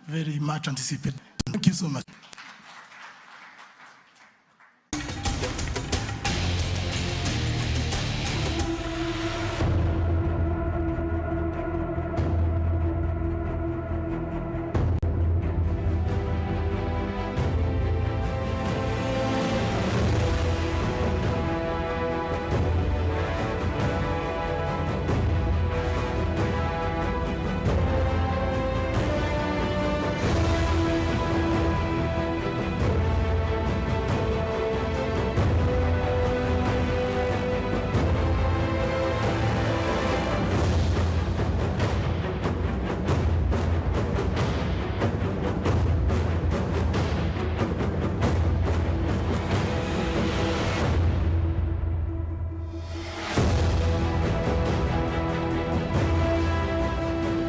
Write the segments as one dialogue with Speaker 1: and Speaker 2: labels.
Speaker 1: very much anticipated. Thank you so much.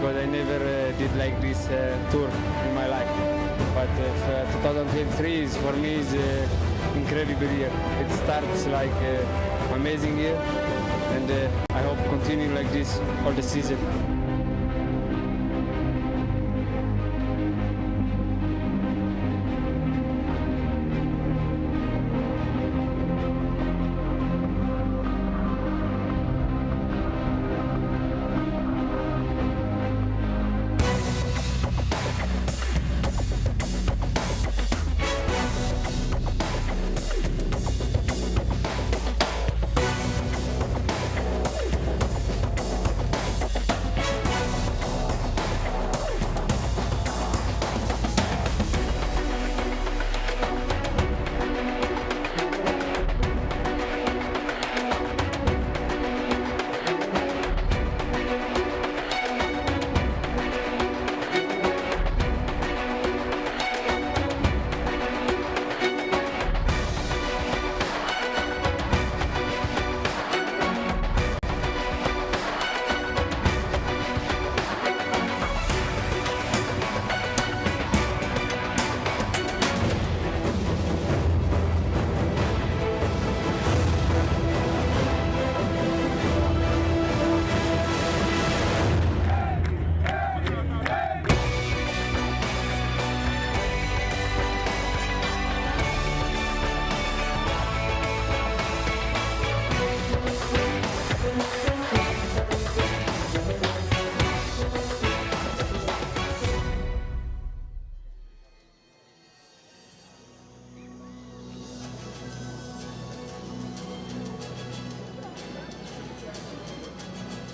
Speaker 2: I never did like this tour in my life, but 2023 is for me is incredible year. It starts like amazing year, and I hope continue like this all the season.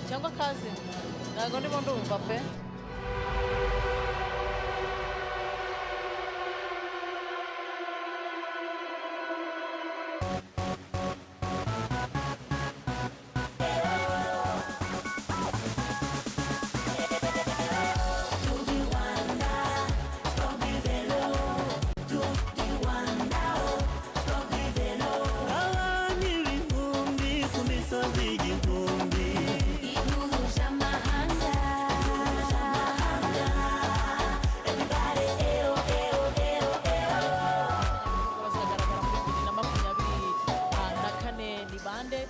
Speaker 3: cyangwa kazi ntago ndimo ndumva pe.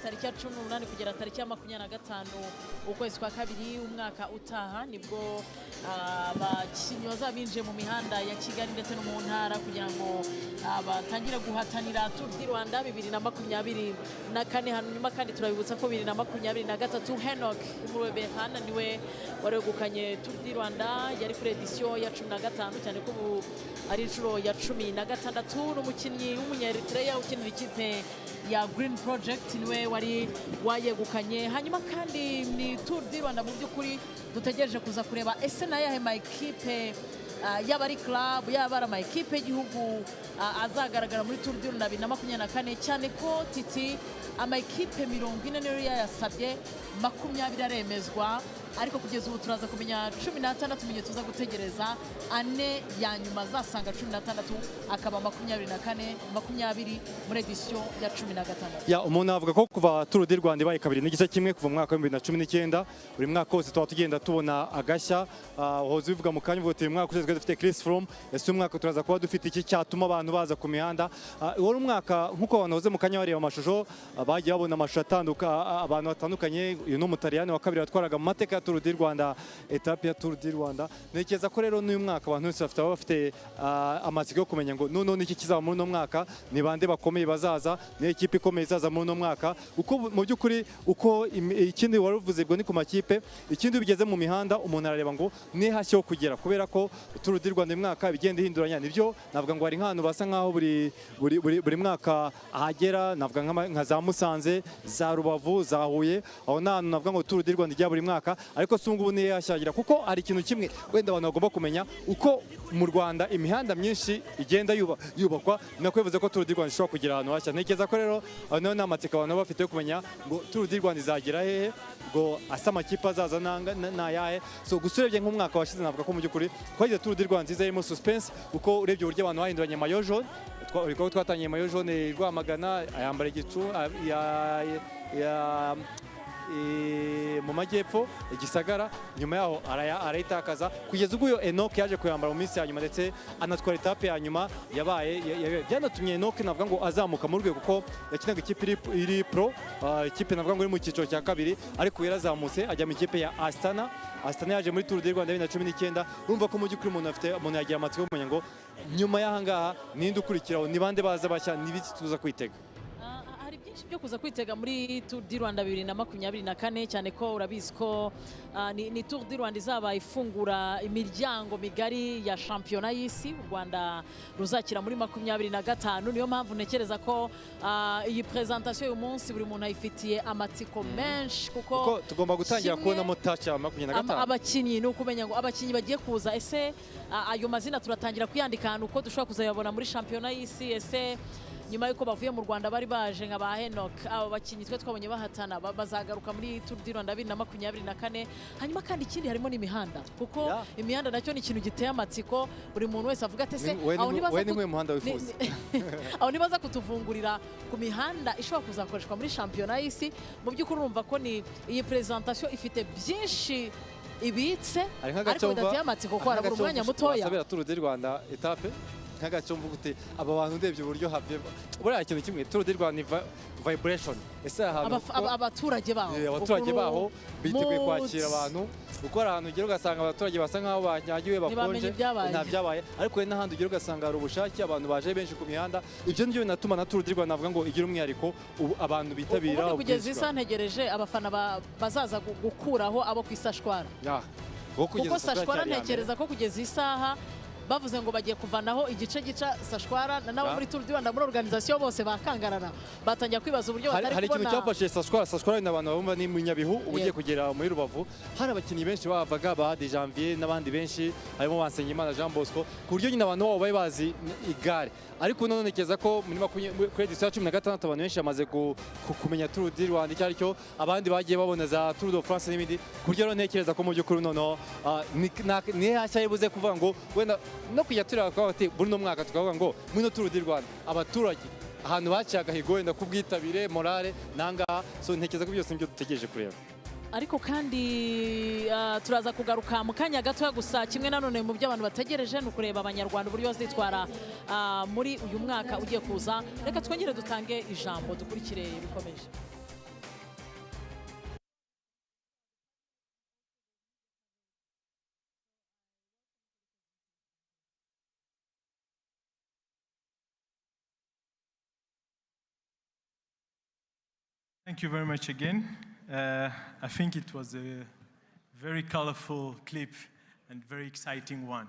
Speaker 3: Tariki ya 18 kugera tariki ya 25 ukwezi kwa kabiri umwaka utaha nibwo abakinyi bazabinje mu mihanda ya Kigali ndetse no mu ntara kugira ngo batangire guhatanira Tour du Rwanda 2024. Hanyuma kandi turabibutsa ko 2023 Henok Umurebe Hana niwe waregukanye Tour du Rwanda yari kuri edition ya 15 cyane ko ari inshuro ya 16 n'umukinyi w'umunyaeritrea ukinira ikipe ya Green Project niwe wari wayegukanye. Hanyuma kandi ni Tour du Rwanda mu by'ukuri dutegereje kuza kureba ese na yahe makipe y'abari club y'abara amakipe y'igihugu azagaragara muri Tour du Rwanda 2024 cyane ko Titi amakipe 40 niyo yayasabye 20 aremezwa ariko kugeza ubu turaza kumenya 16 tumenye tuza gutegereza ane ya nyuma zasanga 16 akaba 20 muri edition ya 16.
Speaker 4: Ya umuntu avuga ko kuva Tour du Rwanda ibaye kabiri n'igice kimwe kuva mu mwaka wa 2019 buri mwaka wose tuba tugenda tubona agashya hoze bivuga mu kanya uvuga mwaka usezwe dufite Chris Froome ese umwaka turaza kuba dufite iki cyatuma abantu baza ku mihanda wari umwaka nkuko abantu hoze mu kanya bareba amashusho bagiye babona amashusho atanduka abantu batandukanye uyu no mutariyani wa kabiri watwaraga mu mateka Tour du Rwanda, etape ya Tour du Rwanda. Ntekereza ko rero n'uyu mwaka abantu bose bafite amatsiko yo kumenya ngo none iki kizaba muri uno mwaka, ni bande bakomeye bazaza, ni ekipe ikomeye izaza muri uno mwaka. Uko mu by'ukuri uko ikindi wari uvuze bwo ni ku makipe, ikindi bigeze mu mihanda umuntu arareba ngo ni hashyo kugera, kubera ko Tour du Rwanda mwaka bigenda ihinduranya. Nibyo navuga ngo hari nk'ahantu basa nkaho buri mwaka ahagera, navuga nka za Musanze, za Rubavu, za Huye, aho n'ahantu navuga ngo Tour du Rwanda ijya buri mwaka, ariko si ngubu niyo yashyagira, kuko hari ikintu kimwe wenda abantu bagomba kumenya, uko mu Rwanda imihanda myinshi igenda yubakwa, nako bivuze ko Tour du Rwanda ishobora kugira ahantu hashya. Ntekereza ko rero nayo ni amatsiko abantu bafite yo kumenya ngo Tour du Rwanda izagera hehe, ngo asa amakipe azaza n'ayahe. So gusa urebye nk'umwaka washize navuga ko mu by'ukuri twagize Tour du Rwanda nziza irimo suspense, kuko urebye uburyo abantu bahinduranye mayo jaune, twatangiye mayo jaune Rwamagana ayambara igicu mu majyepfo igisagara, nyuma yaho arayitakaza kugeza ubwo Enoch yaje kuyambara mu minsi ya nyuma, ndetse anatwara etape ya nyuma yabaye byanatumye Enoch navuga ngo azamuka mu rwego, kuko yakinaga ikipe iri pro, ikipe navuga ngo iri mu cyiciro cya kabiri, ariko yarazamutse ajya mu ikipe ya Astana yaje muri Tour du Rwanda 2019. urumva ko mu by'ukuri umuntu yagira amatsiko yo kumenya ngo nyuma y'aha ngaha ninde ukurikiraho, ni bande baza bashya, n'ibiki tuza kwitega.
Speaker 3: Hari byinshi byo kuza kwitega muri Tour du Rwanda 2024, cyane ko urabizi ko ni Tour du Rwanda izaba ifungura imiryango migari ya shampiyona y'isi u Rwanda ruzakira muri 2025. Niyo mpamvu ntekereza ko iyi presentation y'uyu munsi buri muntu ayifitiye amatsiko menshi, kuko
Speaker 4: tugomba gutangira kubonamo touch ya 2025.
Speaker 3: Abakinnyi ni ukumenya ngo abakinnyi bagiye kuza, ese ayo mazina turatangira kuyandika ahantu uko dushobora kuzayabona muri shampiyona y'isi. Ese nyuma yuko bavuye mu Rwanda bari baje nka ba Enoch, abo bakinnyi twe twabonye bahatana bazagaruka muri Tour du Rwanda 2024. Hanyuma kandi ikindi harimo n'imihanda, kuko imihanda nacyo ni ikintu giteye amatsiko, buri muntu wese avuga ati se aho nibaza kutuvungurira ku mihanda ishobora kuzakoreshwa muri shampiyona y'isi. Mu by'ukuri urumva ko ni iyi presentation ifite byinshi ibitse, ariko bidateye amatsiko ko harabura umwanya mutoya.
Speaker 4: Tour du Rwanda etape nk'agaco mvuga uti aba bantu ndebye uburyo havye buriya ikintu kimwe Tour du Rwanda vibration, ese
Speaker 3: abaturage
Speaker 4: baho biteguye kwakira abantu, kuko hari ahantu ugera ugasanga abaturage basa nk'aho banyagiwe bakonje nta byabaye, ariko hari n'ahandi ugera ugasanga hari ubushake, abantu baje benshi ku mihanda. Ibyo nibyo binatuma na Tour du Rwanda navuga ngo igira umwihariko, abantu bitabira.
Speaker 3: Kugeza isa ntegereje abafana bazaza gukuraho abo ku isashwara, kuko sashwara ntekereza ko kugeza isaha bavuze ngo bagiye kuvanaho igice gica sashwara, nabo muri Tour du Rwanda muri organisation bose bakangarana, batangiye kwibaza uburyo batari kubona.
Speaker 4: Hari ikintu cyafashe sashwara n'abantu babumva ni mu Nyabihu, ugiye kugera muri Rubavu hari abakinnyi benshi bavaga ba de Janvier n'abandi benshi, harimo Bansengimana Jean Bosco, ku buryo nyine abantu babo bari bazi igare. Ariko none ntekereza ko kuri edition ya 16 abantu benshi bamaze kumenya Tour du Rwanda icyo aricyo, abandi bagiye babona za Tour de France n'ibindi, ku buryo ntekereza ko mu by'ukuri noneho ni hashya yibuze kuvuga ngo wenda no kujya tureba ko buri no mwaka tukavuga ngo muri Tour du Rwanda abaturage ahantu baciye agahigo wenda kubwitabire morale nangaha. So ntekereza ko byose nibyo dutegereje kureba.
Speaker 3: Ariko kandi turaza kugaruka mu kanya gatoya, gusa kimwe nanone mu byo abantu bategereje ni ukureba abanyarwanda uburyo bazitwara muri uyu mwaka ugiye kuza. Reka twongere dutange ijambo dukurikire bikomeje.
Speaker 1: Thank you very much again. I think it was a very colorful clip and very exciting one.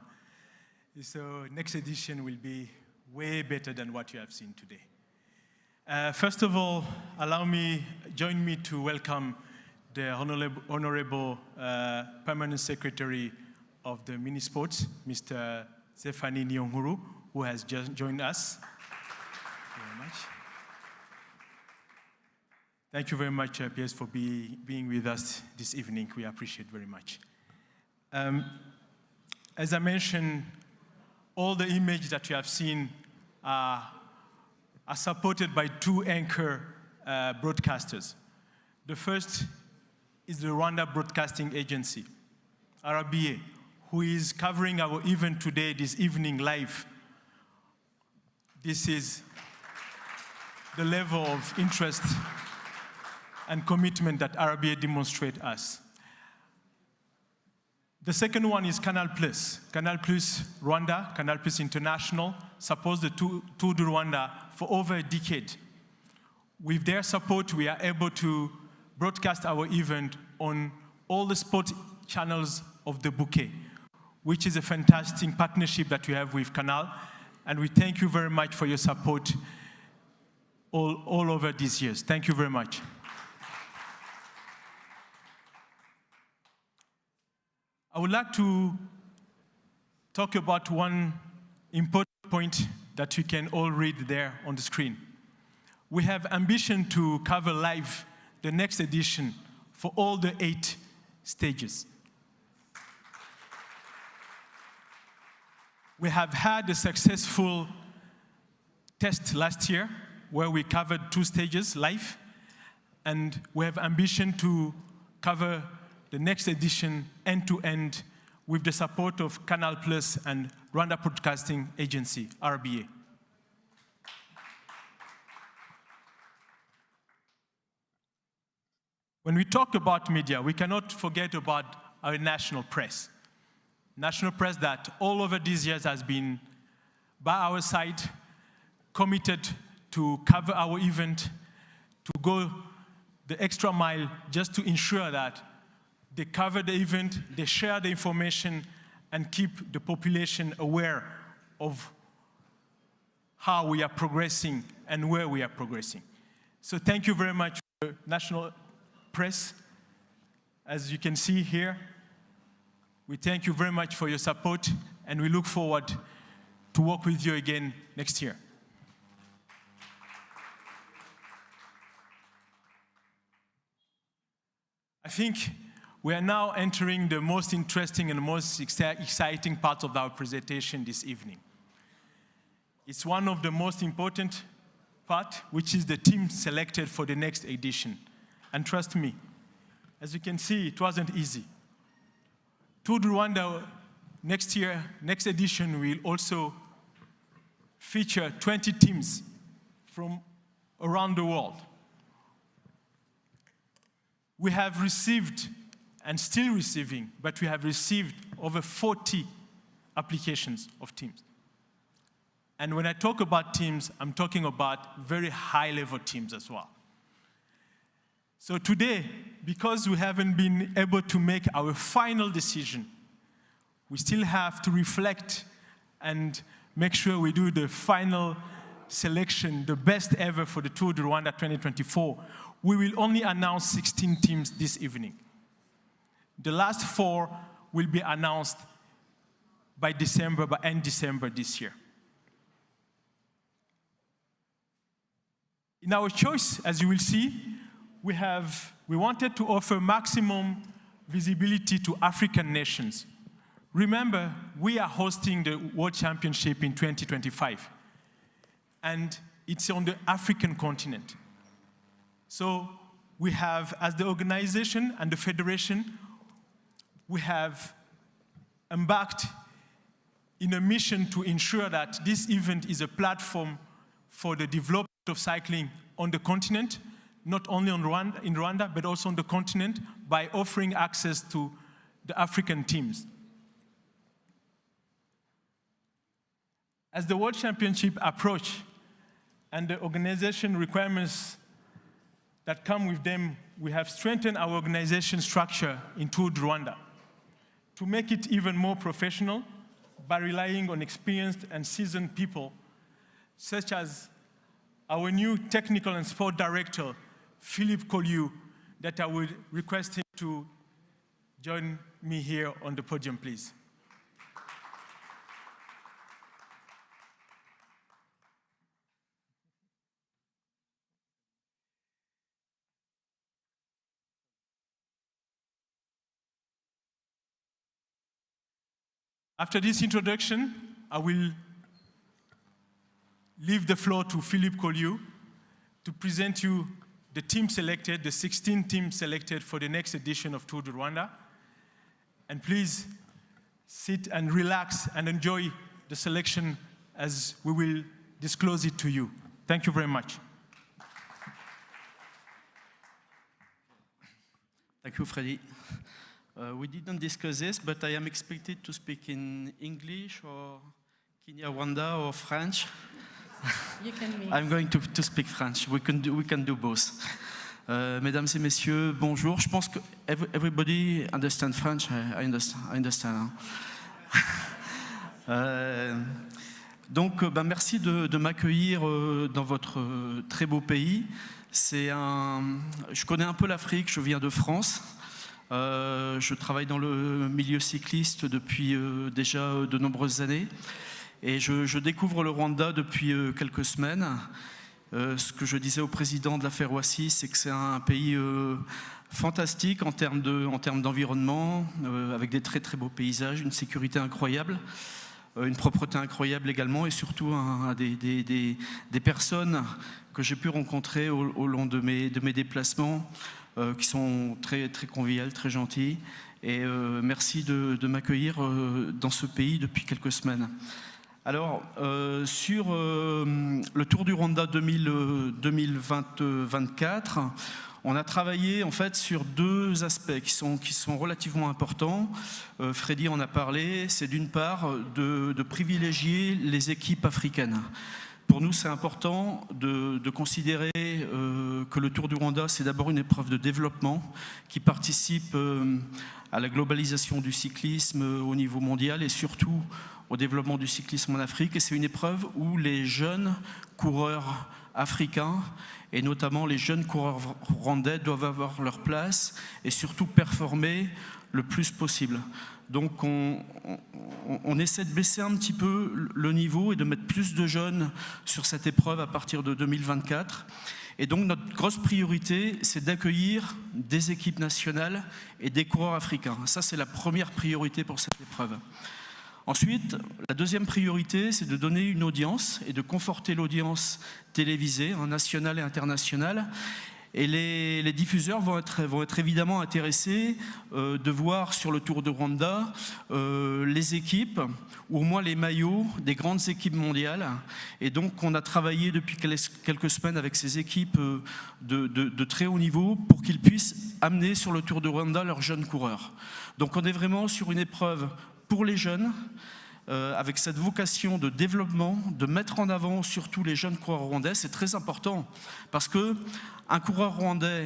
Speaker 1: So next edition will be way better than what you have seen today. First of all, join me to welcome the Honorable Permanent Secretary of the Minisports, Mr. Zephany Nyonguru, who has just joined us. Thank you very much. Thank you very much, PS, for being with us this evening. We appreciate very much. As I mentioned, all the images that you have seen are supported by two anchor broadcasters. The first is the Rwanda Broadcasting Agency, RBA, who is covering our event today, this evening, live. This is the level of interest and commitment that RBA demonstrate us. The second one is Canal Plus. Canal Plus Rwanda, Canal Plus International, supports the Tour du Rwanda for over a decade. With their support, we are able to broadcast our event on all the sport channels of the bouquet, which is a fantastic partnership that we have with Canal. And we thank you very much for your support all over these years. Thank you very much. I would like to talk about one important point that you can all read there on the screen. We have ambition to cover live the next edition for all the 8 stages. We have had a successful test last year where we covered 2 stages live, and we have ambition to cover the next edition end-to-end with the support of Canal Plus and Rwanda Broadcasting Agency, RBA. When we talk about media, we cannot forget about our national press. National press that all over these years has been by our side, committed to cover our event, to go the extra mile just to ensure that they cover the event, they share the information, and keep the population aware of how we are progressing and where we are progressing. So thank you very much for national press. As you can see here, we thank you very much for your support, and we look forward to work with you again next year. I think we are now entering the most interesting and most exciting parts of our presentation this evening. It's one of the most important parts, which is the team selected for the next edition. And trust me, as you can see, it wasn't easy. Tour du Rwanda next year, next edition, will also feature 20 teams from around the world. We have received, and still receiving, but we have received over 40 applications of teams. And when I talk about teams, I'm talking about very high-level teams as well. So today, because we haven't been able to make our final decision, we still have to reflect and make sure we do the final selection, the best ever for the Tour du Rwanda 2024. We will only announce 16 teams this evening. The last 4 will be announced by end December this year. In our choice, as you will see, we wanted to offer maximum visibility to African nations. Remember, we are hosting the World Championship in 2025, and it's on the African continent. So we have, as the organization and the federation, we have embarked in a mission to ensure that this event is a platform for the development of cycling on the continent, not only in Rwanda, but also on the continent, by offering access to the African teams. As the World Championship approach and the organization requirements that come with them, we have strengthened our organization structure in Tour du Rwanda to make it even more professional by relying on experienced and seasoned people, such as our new technical and sport director, Philippe Collieu, that I would request him to join me here on the podium, please. After this introduction, I will leave the floor to Philippe Collieu to present you the team selected, the 16 teams selected for the next edition of Tour du Rwanda. And please sit and relax and enjoy the selection as we will disclose it to you. Thank you very much.
Speaker 5: Thank you, Freddy. We didn't discuss this, but I am expected to speak in English or Kinyarwanda or French.
Speaker 3: You can mix.
Speaker 5: I'm going to speak French. We can do both. Mesdames et messieurs, bonjour. Je pense que everybody understand French. I understand. Donc, merci de m'accueillir dans votre très beau pays. Je connais un peu l'Afrique. Je viens de France. Je travaille dans le milieu cycliste depuis déjà de nombreuses années. Et je découvre le Rwanda depuis quelques semaines. Ce que je disais au président de la Ferroissi, c'est que c'est un pays fantastique en termes d'environnement, avec des très très beaux paysages, une sécurité incroyable, une propreté incroyable également, et surtout des personnes que j'ai pu rencontrer au long de mes déplacements, qui sont très très conviviales, très gentilles. Et merci de m'accueillir dans ce pays depuis quelques semaines. Alors, sur le Tour du Rwanda 2024, on a travaillé en fait sur deux aspects qui sont relativement importants. Freddy en a parlé. C'est d'une part de privilégier les équipes africaines. Pour nous, c'est important de considérer que le Tour du Rwanda, c'est d'abord une épreuve de développement qui participe à la globalisation du cyclisme au niveau mondial et surtout au développement du cyclisme en Afrique. Et c'est une épreuve où les jeunes coureurs africains et notamment les jeunes coureurs rwandais doivent avoir leur place et surtout performer le plus possible. Donc on essaie de baisser un petit peu le niveau et de mettre plus de jeunes sur cette épreuve à partir de 2024. Et donc notre grosse priorité, c'est d'accueillir des équipes nationales et des coureurs africains. Ça, c'est la première priorité pour cette épreuve. Ensuite, la deuxième priorité, c'est de donner une audience et de conforter l'audience télévisée, nationale et internationale. Et les diffuseurs vont être évidemment intéressés de voir sur le Tour de Rwanda les équipes, ou au moins les maillots des grandes équipes mondiales. Et donc on a travaillé depuis quelques semaines avec ces équipes de très haut niveau pour qu'ils puissent amener sur le Tour de Rwanda leurs jeunes coureurs. Donc on est vraiment sur une épreuve pour les jeunes, avec cette vocation de développement, de mettre en avant surtout les jeunes coureurs rwandais. C'est très important parce qu'un coureur rwandais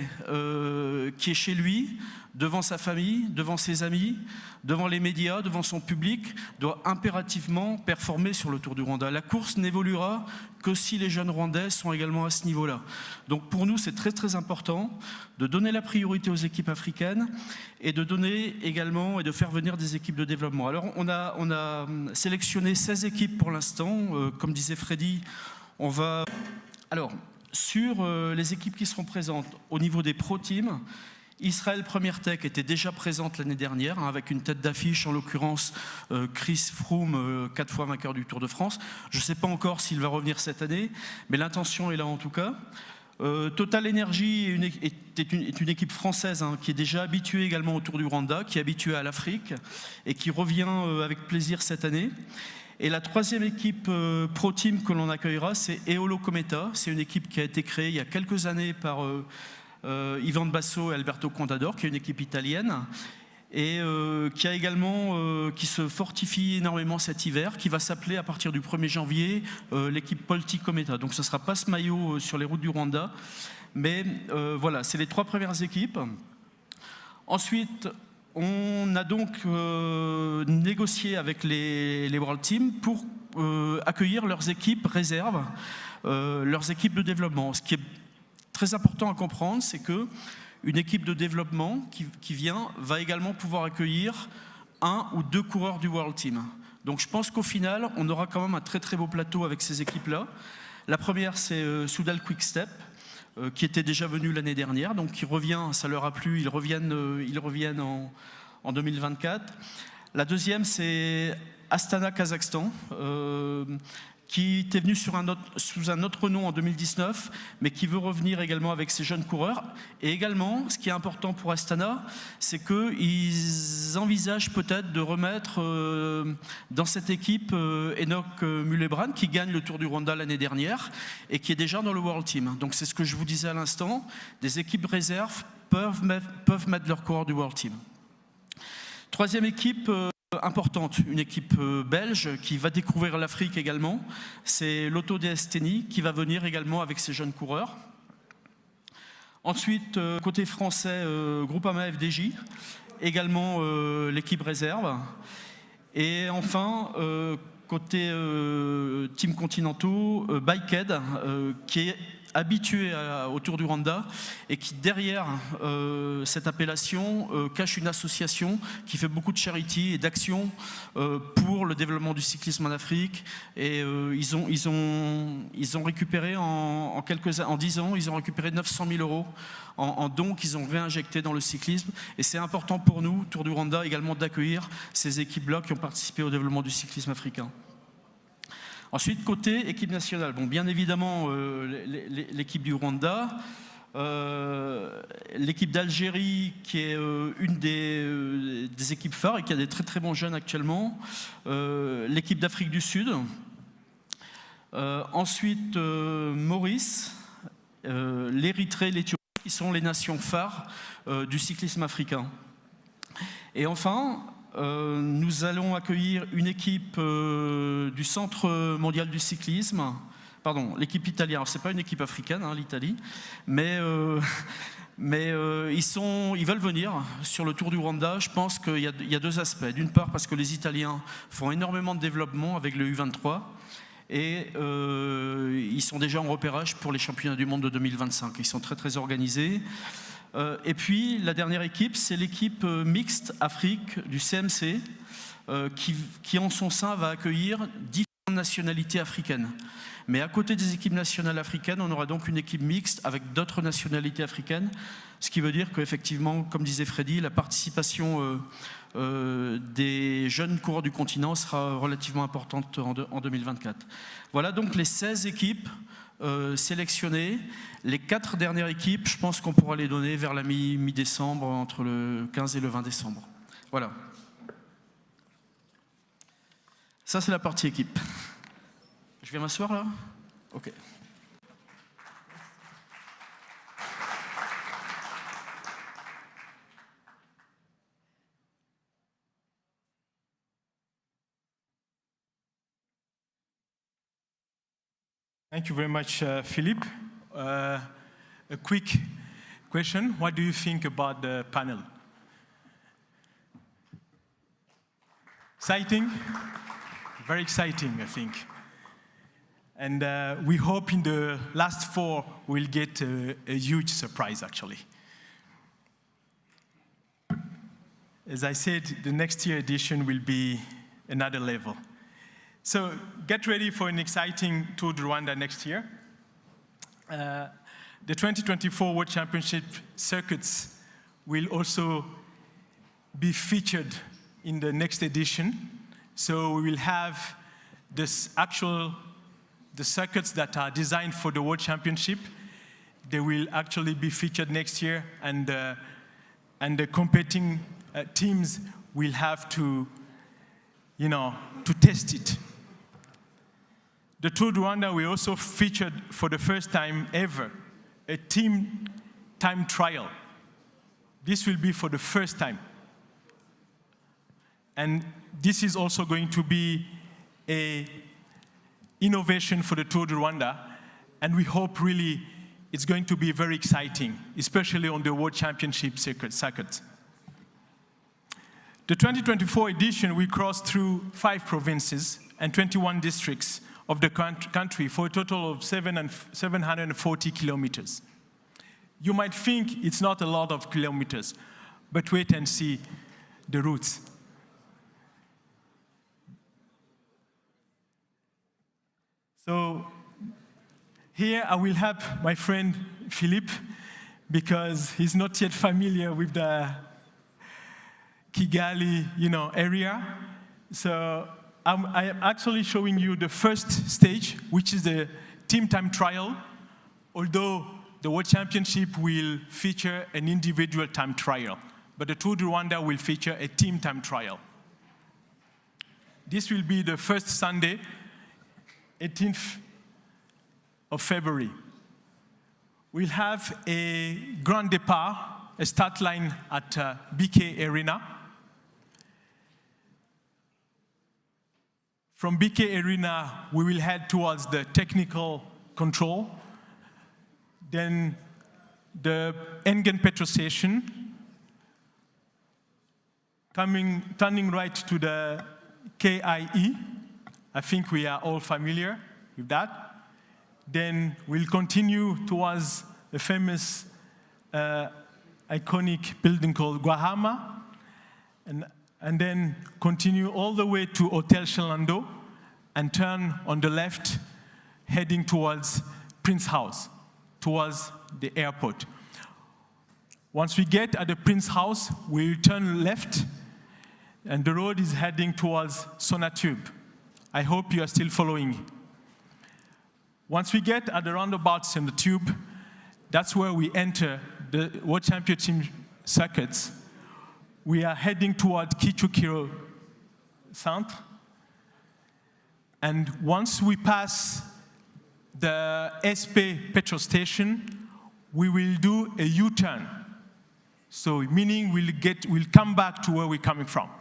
Speaker 5: qui est chez lui, devant sa famille, devant ses amis, devant les médias, devant son public, doit impérativement performer sur le Tour du Rwanda. La course n'évoluera que si les jeunes Rwandais sont également à ce niveau-là. Donc pour nous, c'est très très important de donner la priorité aux équipes africaines et de donner également et de faire venir des équipes de développement. Alors on a sélectionné 16 équipes pour l'instant. Comme disait Freddy, on va... Alors, sur les équipes qui seront présentes au niveau des pro teams, Israël Première Tech était déjà présente l'année dernière, avec une tête d'affiche, en l'occurrence Chris Froome, 4 fois vainqueur du Tour de France. Je ne sais pas encore s'il va revenir cette année, mais l'intention est là en tout cas. Total Energy est une équipe française qui est déjà habituée également au Tour du Rwanda, qui est habituée à l'Afrique et qui revient avec plaisir cette année. Et la troisième équipe pro team que l'on accueillera, c'est Eolo Cometa. C'est une équipe qui a été créée il y a quelques années par Ivan Basso et Alberto Contador, qui est une équipe italienne, et qui se fortifie énormément cet hiver, qui va s'appeler à partir du 1er janvier l'équipe Polti Cometa. Donc ce ne sera pas ce maillot sur les routes du Rwanda, mais voilà, c'est les trois premières équipes. Ensuite, on a donc négocié avec les World Teams pour accueillir leurs équipes réserves, leurs équipes de développement. Ce qui est très important à comprendre, c'est qu'une équipe de développement qui vient va également pouvoir accueillir 1 ou 2 coureurs du World Team. Donc je pense qu'au final, on aura quand même un très très beau plateau avec ces équipes-là. La première, c'est Soudal Quick-Step, qui était déjà venu l'année dernière, donc qui revient, ça leur a plu, ils reviennent en 2024. La deuxième, c'est Astana, Kazakhstan, qui était venu sous un autre nom en 2019, mais qui veut revenir également avec ses jeunes coureurs. Et également, ce qui est important pour Astana, c'est qu'ils envisagent peut-être de remettre dans cette équipe Enoch Mulebran, qui gagne le Tour du Rwanda l'année dernière et qui est déjà dans le World Team. Donc c'est ce que je vous disais à l'instant, des équipes réserves peuvent mettre leurs coureurs du World Team. Troisième équipe importante, une équipe belge qui va découvrir l'Afrique également, c'est l'Auto DSTNI qui va venir également avec ses jeunes coureurs. Ensuite, côté français, Groupama FDJ, également l'équipe réserve. Et enfin, côté Team Continentaux, Bikehead, qui est habitué au Tour du Rwanda et qui, derrière cette appellation, cache une association qui fait beaucoup de charity et d'action pour le développement du cyclisme en Afrique. Et ils ont récupéré en 10 ans, ils ont récupéré 900 000 € en dons qu'ils ont réinjectés dans le cyclisme. Et c'est important pour nous, Tour du Rwanda, également d'accueillir ces équipes-là qui ont participé au développement du cyclisme africain. Ensuite, côté équipe nationale, bon, bien évidemment, l'équipe du Rwanda, l'équipe d'Algérie, qui est une des équipes phares et qui a des très très bons jeunes actuellement, l'équipe d'Afrique du Sud, ensuite Maurice, l'Érythrée, l'Éthiopie, qui sont les nations phares du cyclisme africain. Et enfin, nous allons accueillir une équipe du Centre mondial du cyclisme, pardon, l'équipe italienne. Ce n'est pas une équipe africaine, hein, l'Italie, mais ils veulent venir sur le Tour du Rwanda. Je pense qu'il y a deux aspects. D'une part, parce que les Italiens font énormément de développement avec le U23, et ils sont déjà en repérage pour les championnats du monde de 2025. Ils sont très très organisés. Et puis la dernière équipe, c'est l'équipe mixte Afrique du CMC qui en son sein va accueillir différentes nationalités africaines. Mais à côté des équipes nationales africaines, on aura donc une équipe mixte avec d'autres nationalités africaines, ce qui veut dire qu'effectivement, comme disait Freddy, la participation des jeunes coureurs du continent sera relativement importante en 2024. Voilà donc les 16 équipes sélectionnées. Les 4 dernières équipes, je pense qu'on pourra les donner vers la mi-décembre, entre le 15 et le 20 décembre. Voilà. Ça, c'est la partie équipe. Je vais m'asseoir là ? Ok.
Speaker 1: Thank you very much, Philippe. A quick question. What do you think about the panel? Exciting? Very exciting, I think. And we hope in the last 4 we'll get a huge surprise, actually. As I said, the next year edition will be another level. So get ready for an exciting Tour de Rwanda next year. The 2024 World Championship circuits will also be featured in the next edition. So we will have the circuits that are designed for the World Championship. They will actually be featured next year, and the competing teams will have to, to test it. The Tour de Rwanda will also featured for the first time ever a team time trial. This will be for the first time. And this is also going to be an innovation for the Tour de Rwanda, and we hope really it's going to be very exciting, especially on the World Championship circuit. The 2024 edition will cross through 5 provinces and 21 districts of the country for a total of 740 kilometers. You might think it's not a lot of kilometers, but wait and see the routes. So here I will help my friend Philippe, because he's not yet familiar with the Kigali, area. So I am actually showing you the first stage, which is the team time trial, although the World Championship will feature an individual time trial, but the Tour de Rwanda will feature a team time trial. This will be the first Sunday, 18th of February. We'll have a grand départ, a start line at BK Arena. From BK Arena, we will head towards the technical control, then the Engen petrol station, turning right to the KIE. I think we are all familiar with that. Then we'll continue towards the famous iconic building called Guahama, and then continue all the way to Hotel Shalando and turn on the left, heading towards Prince House, towards the airport. Once we get at the Prince House, we'll turn left, and the road is heading towards Sonatube. I hope you are still following. Once we get at the roundabouts in the tube, that's where we enter the World Championship circuits. We are heading toward Kichukiro Centre. And once we pass the SP petrol station, we will do a U-turn. So meaning we'll come back to where we're coming from.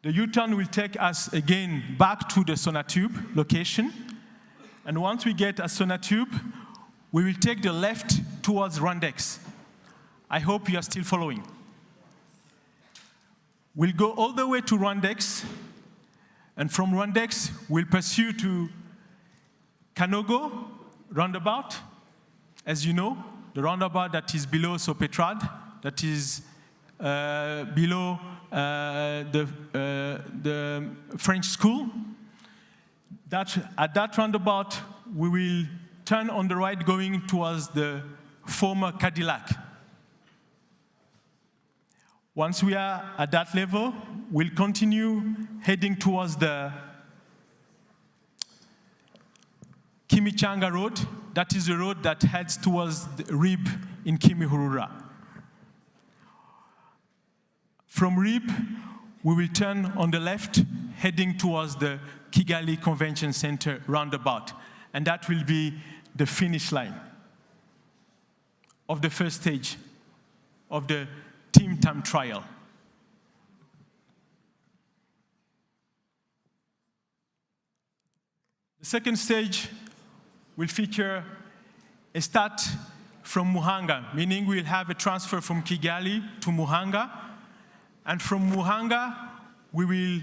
Speaker 1: The U-turn will take us again back to the Sonatube location. And once we get at Sonatube, we will take the left towards Rwandex. I hope you are still following. We'll go all the way to Rwandex, and from Rwandex, we'll pursue to Kanogo roundabout. As you know, the roundabout that is below Sopetrad, that is below the French school. At that roundabout, we will turn on the right going towards the former Cadillac. Once we are at that level, we'll continue heading towards the Kimichanga Road. That is the road that heads towards the RIB in Kimihurura. From RIB, we will turn on the left, heading towards the Kigali Convention Center roundabout. And that will be the finish line of the first stage of the team time trial. The second stage will feature a start from Muhanga, meaning we'll have a transfer from Kigali to Muhanga. And from Muhanga, we will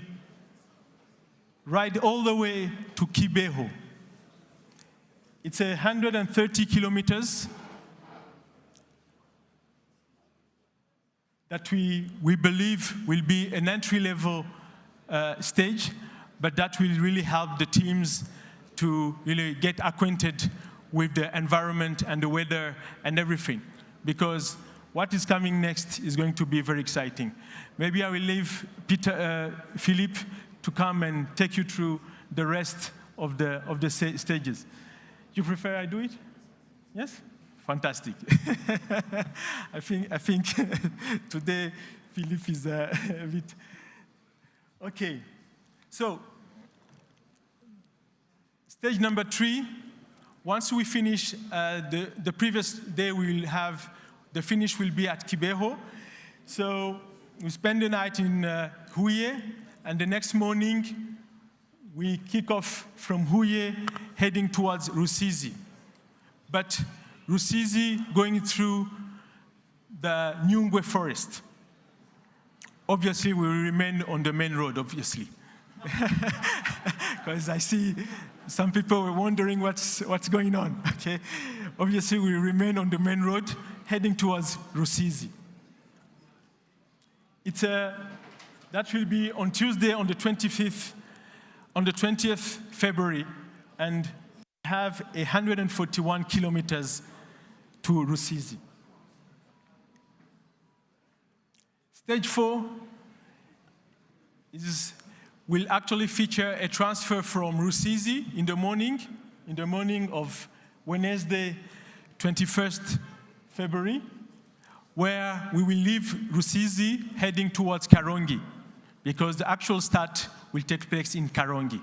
Speaker 1: ride all the way to Kibeho. It's 130 kilometers that we believe will be an entry-level stage, but that will really help the teams to really get acquainted with the environment and the weather and everything. Because what is coming next is going to be very exciting. Maybe I will leave Philippe to come and take you through the rest of the stages. You prefer I do it? Yes? Fantastic. I think today Philippe is a bit... Okay, so stage number 3, once we finish the previous day, we will have, the finish will be at Kibeho. So we spend the night in Huye, and the next morning, we kick off from Huye, heading towards Rusizi. But Rusizi going through the Nyungwe forest. Obviously, we will remain on the main road, obviously. Because I see some people were wondering what's going on, okay? Obviously, we will remain on the main road, heading towards Rusizi. That will be on Tuesday, on the 20th February, and have 141 kilometers to Rusizi. Stage 4 will actually feature a transfer from Rusizi in the morning of Wednesday, 21st February, where we will leave Rusizi heading towards Karongi, because the actual start will take place in Karongi.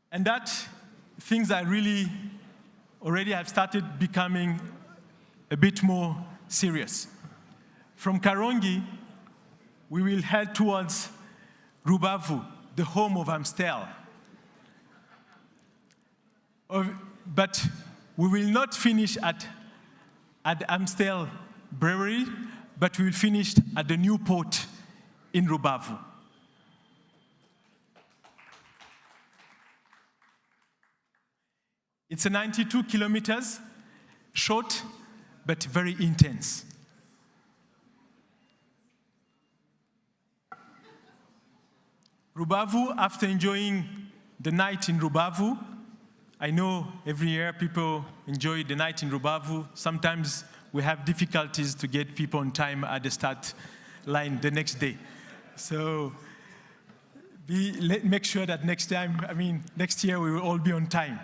Speaker 1: And that, things are really already have started becoming a bit more serious. From Karongi, we will head towards Rubavu, the home of Amstel. But we will not finish at Amstel Brewery, but we will finish at the new port in Rubavu. It's a 92 kilometers, short, but very intense. Rubavu, after enjoying the night in Rubavu, I know every year people enjoy the night in Rubavu. Sometimes we have difficulties to get people on time at the start line the next day. So make sure that next year we will all be on time.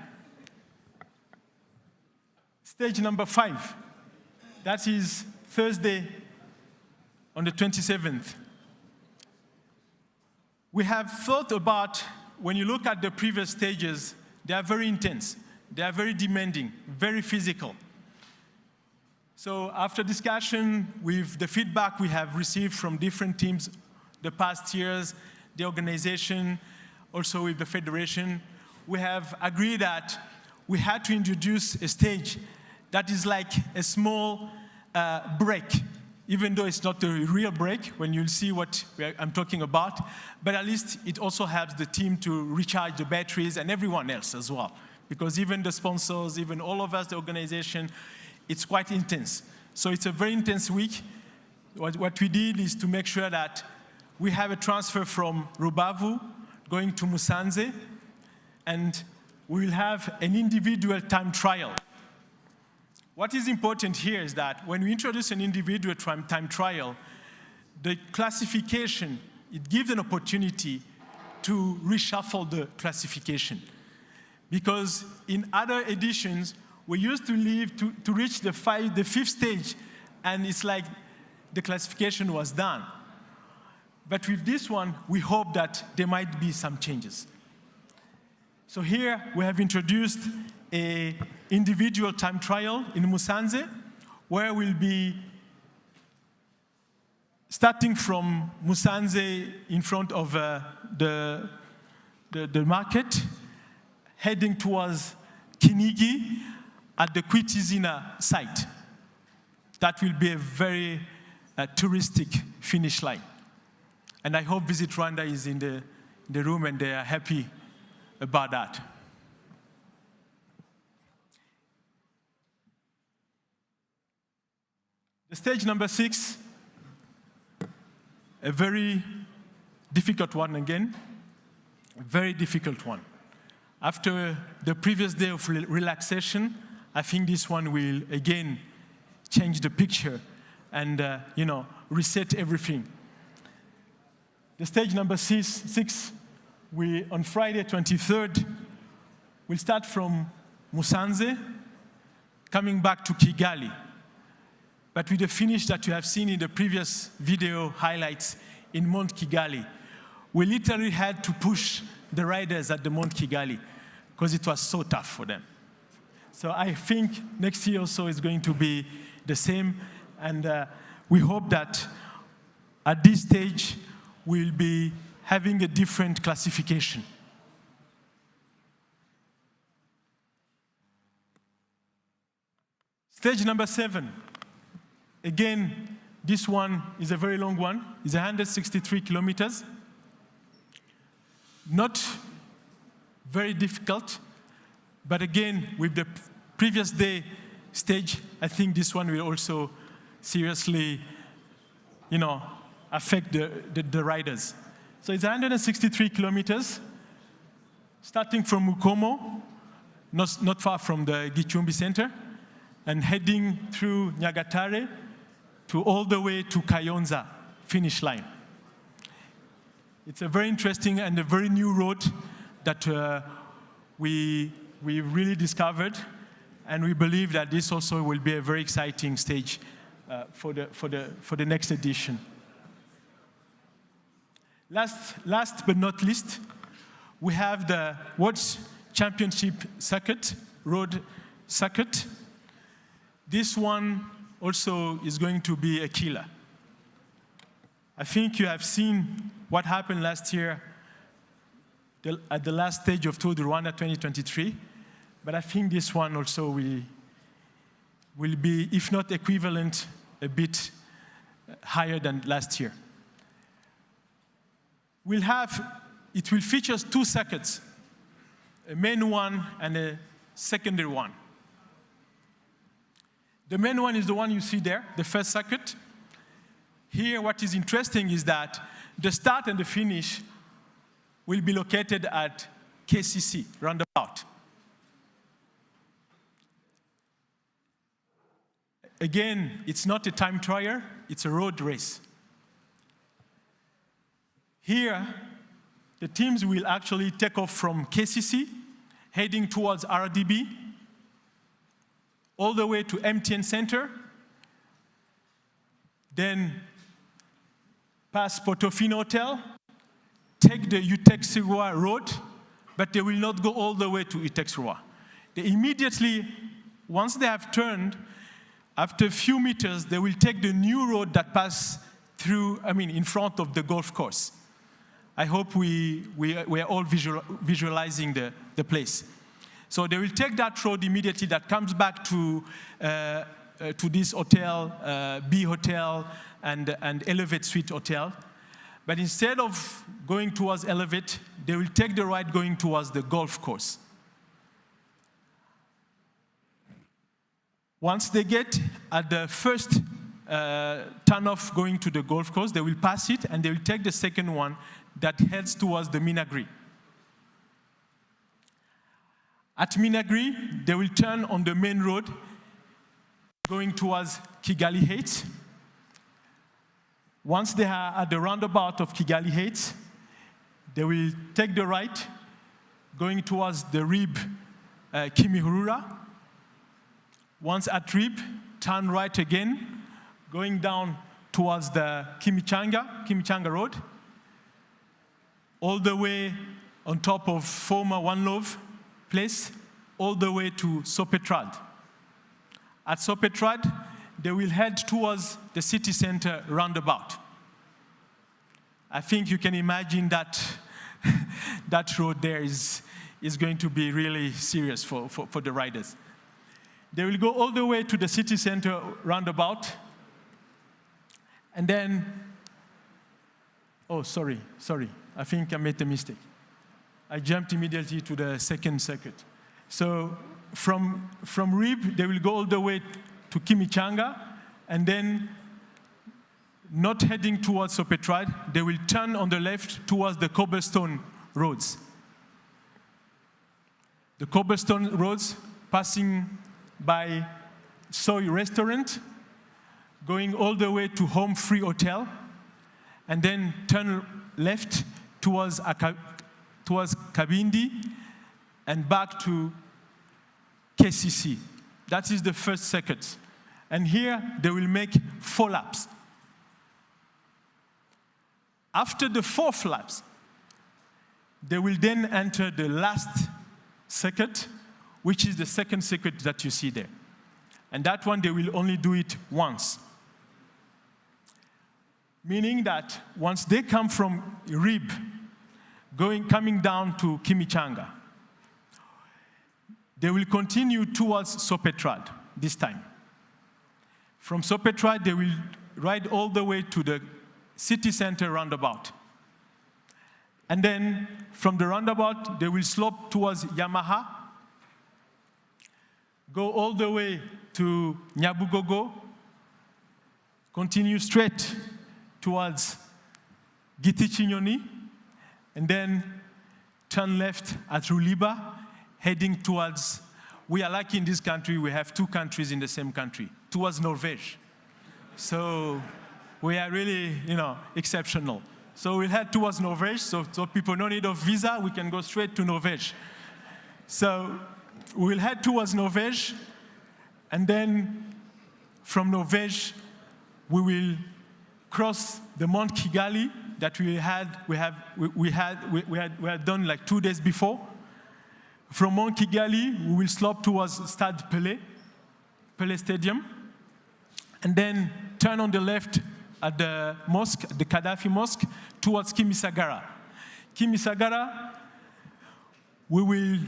Speaker 1: Stage number 5, that is Thursday on the 27th. We have thought about, when you look at the previous stages, they are very intense, they are very demanding, very physical. So after discussion with the feedback we have received from different teams the past years, the organization, also with the federation, we have agreed that we had to introduce a stage that is like a small break, even though it's not a real break, when you'll see what I'm talking about, but at least it also helps the team to recharge the batteries and everyone else as well. Because even the sponsors, even all of us, the organization, it's quite intense. So it's a very intense week. What we did is to make sure that we have a transfer from Rubavu going to Musanze, and we will have an individual time trial. What is important here is that when we introduce an individual time trial, the classification, it gives an opportunity to reshuffle the classification. Because in other editions, we used to leave to reach the fifth stage, and it's like the classification was done. But with this one, we hope that there might be some changes. So here we have introduced an individual time trial in Musanze, where we'll be starting from Musanze in front of the market, heading towards Kinigi at the Kwitizina site. That will be a very touristic finish line. And I hope Visit Rwanda is in the room and they are happy about that. The stage number 6, a very difficult one again, a very difficult one. After the previous day of relaxation, I think this one will again change the picture and reset everything. The stage number 6, on Friday 23rd, we'll start from Musanze, coming back to Kigali. But with the finish that you have seen in the previous video highlights in Mount Kigali, we literally had to push the riders at the Mount Kigali because it was so tough for them. So I think next year also is going to be the same, and we hope that at this stage we'll be having a different classification. Stage number 7. Again, this one is a very long one. It's 163 kilometers. Not very difficult, but again, with the previous day stage, I think this one will also seriously, affect the riders. So it's 163 kilometers, starting from Mukomo, not far from the Gicumbi Center, and heading through Nyagatare to all the way to Kayonza finish line. It's a very interesting and a very new road that we really discovered, and we believe that this also will be a very exciting stage for the next edition. Last but not least, we have the World Championship circuit, road circuit. This one also is going to be a killer. I think you have seen what happened last year at the last stage of Tour de Rwanda 2023, but I think this one also will be, if not equivalent, a bit higher than last year. It will feature 2 circuits, a main one and a secondary one. The main one is the one you see there, the first circuit. Here, what is interesting is that the start and the finish will be located at KCC, roundabout. Again, it's not a time trial, it's a road race. Here, the teams will actually take off from KCC, heading towards RDB, all the way to MTN Center, then pass Portofino Hotel, take the Utexirwa Road, but they will not go all the way to Utexirwa. They immediately, once they have turned, after a few meters, they will take the new road that passes through, in front of the golf course. I hope we are all visualizing the place. So they will take that road immediately that comes back to this hotel, B Hotel, and Elevate Suite Hotel. But instead of going towards Elevate, they will take the right going towards the golf course. Once they get at the first turn-off going to the golf course, they will pass it, and they will take the second one that heads towards the Minagri. At Minagri, they will turn on the main road going towards Kigali Heights. Once they are at the roundabout of Kigali Heights, they will take the right going towards the Rib Kimihurura. Once at Rib, turn right again, going down towards the Kimichanga Road, all the way on top of former One Love place, all the way to Sopetrad. At Sopetrad, they will head towards the city center roundabout. I think you can imagine that that road there is going to be really serious for the riders. They will go all the way to the city center roundabout, and then, sorry, I think I made a mistake. I jumped immediately to the second circuit. So from Rib, they will go all the way to Kimichanga, and then, not heading towards Sopetrad, they will turn on the left towards the cobblestone roads. The cobblestone roads passing by Soy Restaurant, going all the way to Home Free Hotel, and then turn left towards Kabindi and back to KCC. That is the first circuit. And here, they will make 4 laps. After the 4th laps, they will then enter the last circuit, which is the second circuit that you see there. And that one, they will only do it once. Meaning that once they come from Rib, coming down to Kimichanga, they will continue towards Sopetrad this time. From Sopetrad, they will ride all the way to the city center roundabout. And then from the roundabout, they will slope towards Yamaha, go all the way to Nyabugogo, continue straight towards Gitichinyoni, and then turn left at Ruliba, heading towards, we are lucky in this country, we have 2 countries in the same country, towards Norvège. So we are really, exceptional. So we'll head towards Norvège, so people no need of visa, we can go straight to Norvège. So we'll head towards Norvège, and then from Norvège, we will cross the Mount Kigali that we had done like 2 days before. From Mount Kigali, we will slope towards Stade Pelé Stadium, and then turn on the left at the mosque, the Gaddafi Mosque, towards Kimisagara. Kimisagara, we will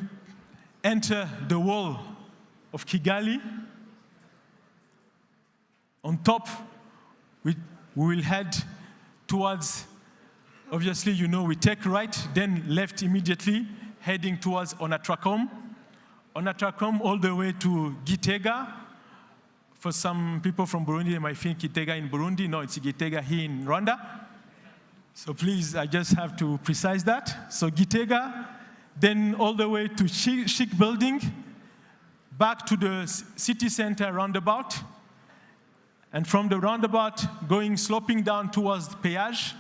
Speaker 1: enter the wall of Kigali. On top, we will head towards, obviously, you know, we take right, then left immediately, heading towards Onatracom. Onatracom all the way to Gitega. For some people from Burundi, they might think Gitega in Burundi. No, it's Gitega here in Rwanda. So please, I just have to precise that. So Gitega, then all the way to Chic Building, back to the city center roundabout, and from the roundabout, sloping down towards Péage.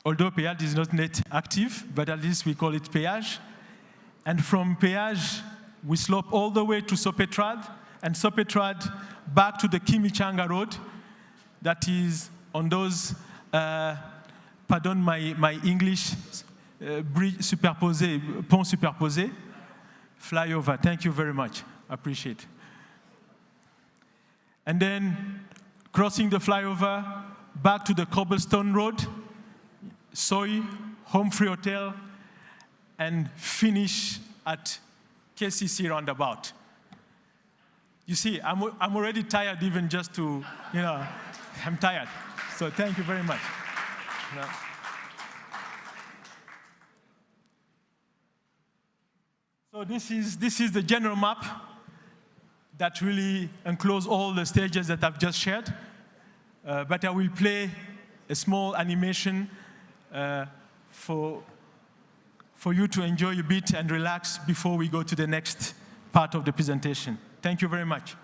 Speaker 1: Although Péage is not net active, but at least we call it Péage. And from Péage, we slope all the way to Sopetrade, and Sopetrade back to the Kimichanga Road. That is on those, pardon my English, bridge superposé, pont superposé, flyover. Thank you very much. Appreciate it. And then crossing the flyover, back to the cobblestone road, Soy, Home Free Hotel, and finish at KCC roundabout. You see, I'm already tired even just to, you know, I'm tired. So thank you very much. Yeah. So this is the general map that really enclose all the stages that I've just shared. But I will play a small animation for you to enjoy a bit and relax before we go to the next part of the presentation. Thank you very much.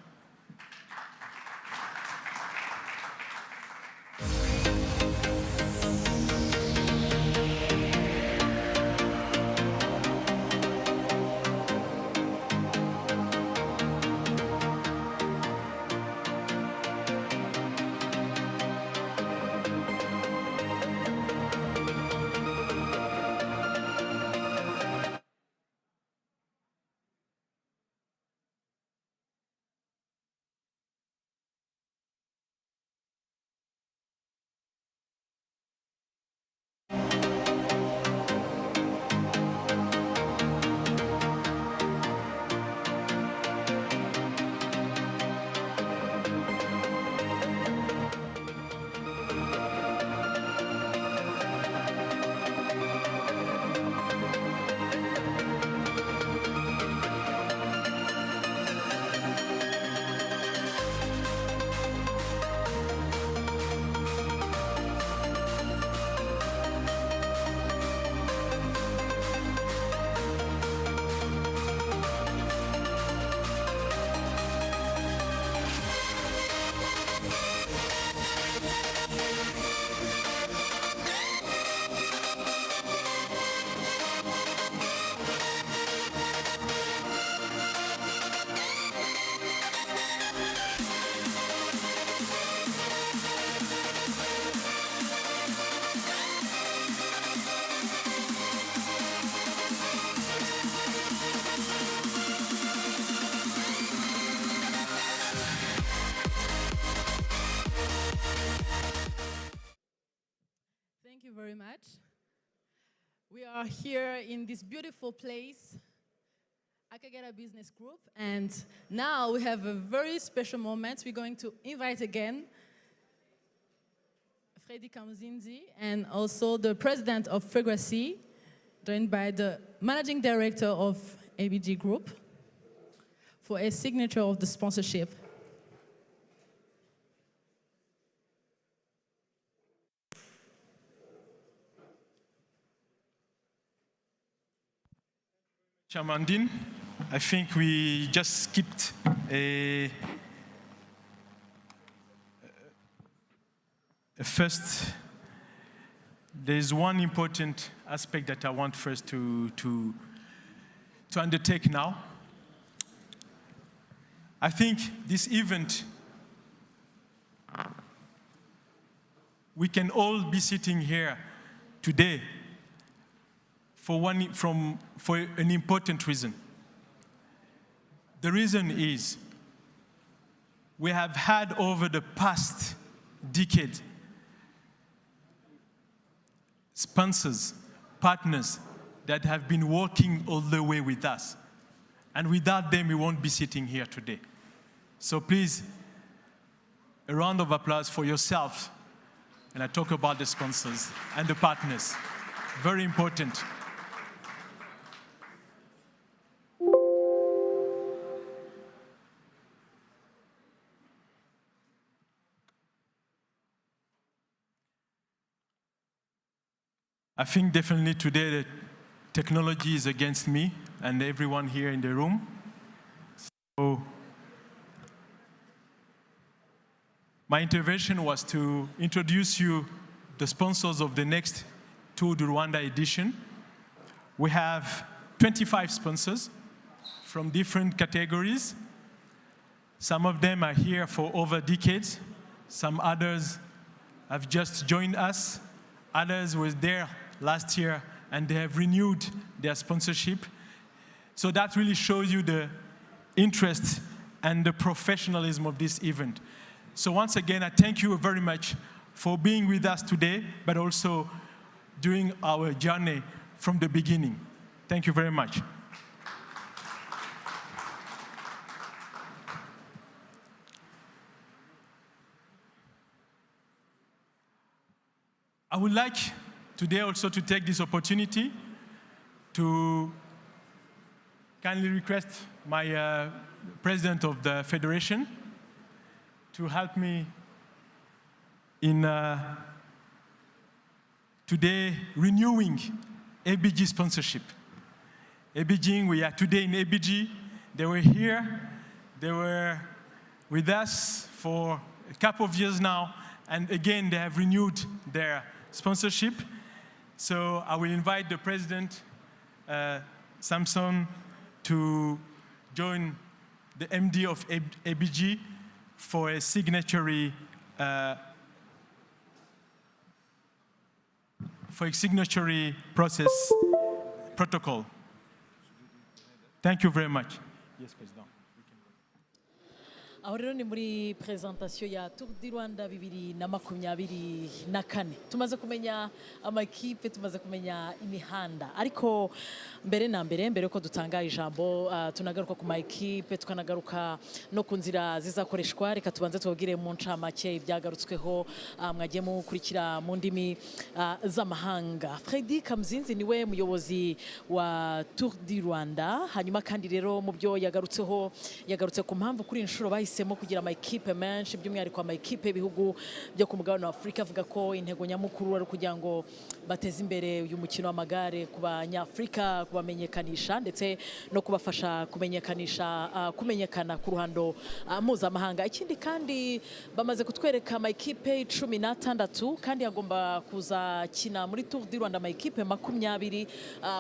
Speaker 6: Thank you very much. We are here in this beautiful place, Akagera Business Group, and now we have a very special moment. We're going to invite again Freddy Kamuzinzi and also the president of Frequency, joined by the managing director of ABG Group, for a signature of the sponsorship.
Speaker 1: Chamandine, I think we just skipped first. There's one important aspect that I want first to undertake now. I think this event, we can all be sitting here today for an important reason. The reason is we have had over the past decade. Sponsors, partners that have been working all the way with us. And without them, we won't be sitting here today. So please, a round of applause for yourself. And I talk about the sponsors and the partners. Very important. I think definitely today the technology is against me and everyone here in the room. So my intervention was to introduce you the sponsors of the next Tour du Rwanda edition. We have 25 sponsors from different categories. Some of them are here for over decades. Some others have just joined us. Others were there last year and they have renewed their sponsorship. So that really shows you the interest and the professionalism of this event. So once again, I thank you very much for being with us today, but also during our journey from the beginning. Thank you very much. I would like today also to take this opportunity to kindly request my president of the federation to help me in today renewing ABG sponsorship. ABG, we are today in ABG. They were here. They were with us for a couple of years now. And again, they have renewed their sponsorship. So I will invite the president, Samson, to join the MD of ABG for a signatory process protocol. Thank you very much. Yes, President.
Speaker 3: aho rero ni muri presentation ya Tour du Rwanda 2024 tumaze kumenya amakipe tumaze kumenya imihanda ariko mbere ko dutanga ijambo tunagaruka ku makipe tukanagaruka no ku nzira zizakoreshwa reka tubanze tubabwire mu ncamake ibyagarutsweho mwagiye mukurikira mu ndimi z'amahanga. Fredy Kamzinzi niwe muyobozi wa Tour du Rwanda hanyuma kandi rero mu byo yagarutse ku mpamvu kuri inshuro bahisemo kugira amakipe menshi by'umwihariko amakipe y'ibihugu byo ku mugabane wa Afurika avuga ko intego nyamukuru ari kugira ngo bateze imbere uyu mukino w'amagare ku banyafurika kubamenyekanisha ndetse no kubafasha kumenyekana ku ruhando mpuzamahanga. Ikindi kandi bamaze kutwereka amakipe 16 kandi agomba kuzakina muri Tour du Rwanda amakipe 20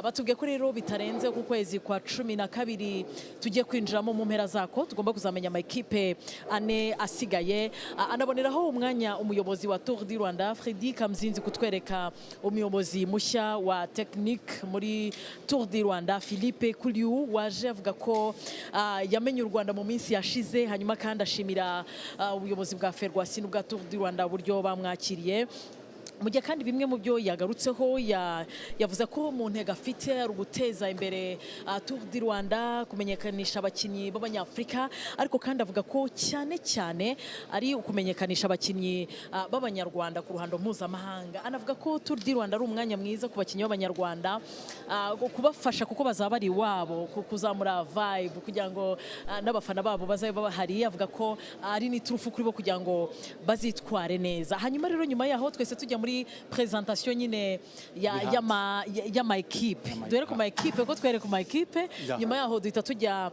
Speaker 3: batubwiye ko rero bitarenze ku kwezi kwa 12 tugiye kwinjiramo mu mpera zako tugomba kuzamenya amakipe ane asigaye. Anaboneraho umwanya umuyobozi wa Tour du Rwanda Fredy Kamzinzi kutwereka umuyobozi mushya wa technique muri Tour du Rwanda Philippe Kuliu waje avuga ko yamenye u Rwanda mu minsi yashize hanyuma kandi ashimira ubuyobozi bwa Ferwacy n'ubwa Tour du Rwanda uburyo bamwakiriye. Mu gihe kandi bimwe mu byo yagarutseho yavuze ko mu ntego afite ari uguteza imbere Tour du Rwanda kumenyekanisha abakinnyi b'abanyafurika ariko kandi avuga ko cyane ari ukumenyekanisha abakinnyi b'abanyarwanda ku ruhando mpuzamahanga. Anavuga ko Tour du Rwanda ari umwanya mwiza ku bakinnyi b'abanyarwanda kubafasha kuko bazaba ari iwabo kuzamura vibe kugira ngo n'abafana babo bazabe bahari. Avuga ko ari n'iturufu kuri bo kugira ngo bazitware neza. Hanyuma rero nyuma yaho twese tujya muri presentation nyine y'ama equipe duhere ku ma equipe ko twere ku ma equipe nyuma yaho duhita tujya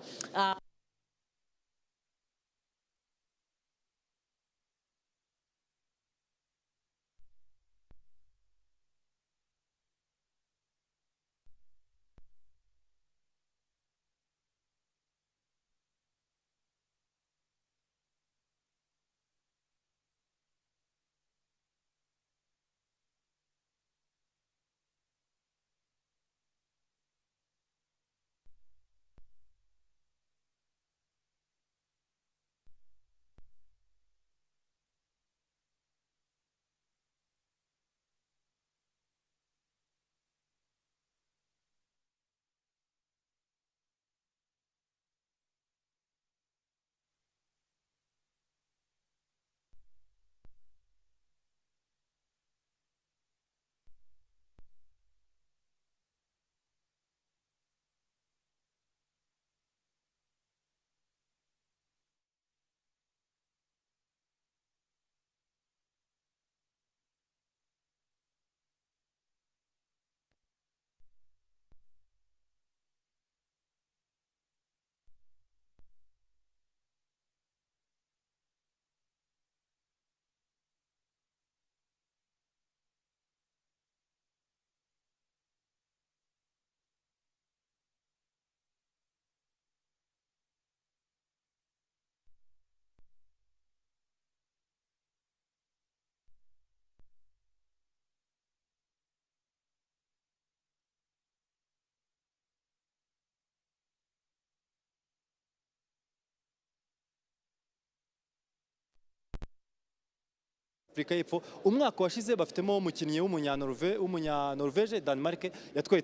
Speaker 4: Afrika y'Epfo umwaka washize bafitemo umukinnyi w'umunyanorvege Denmark yatwaye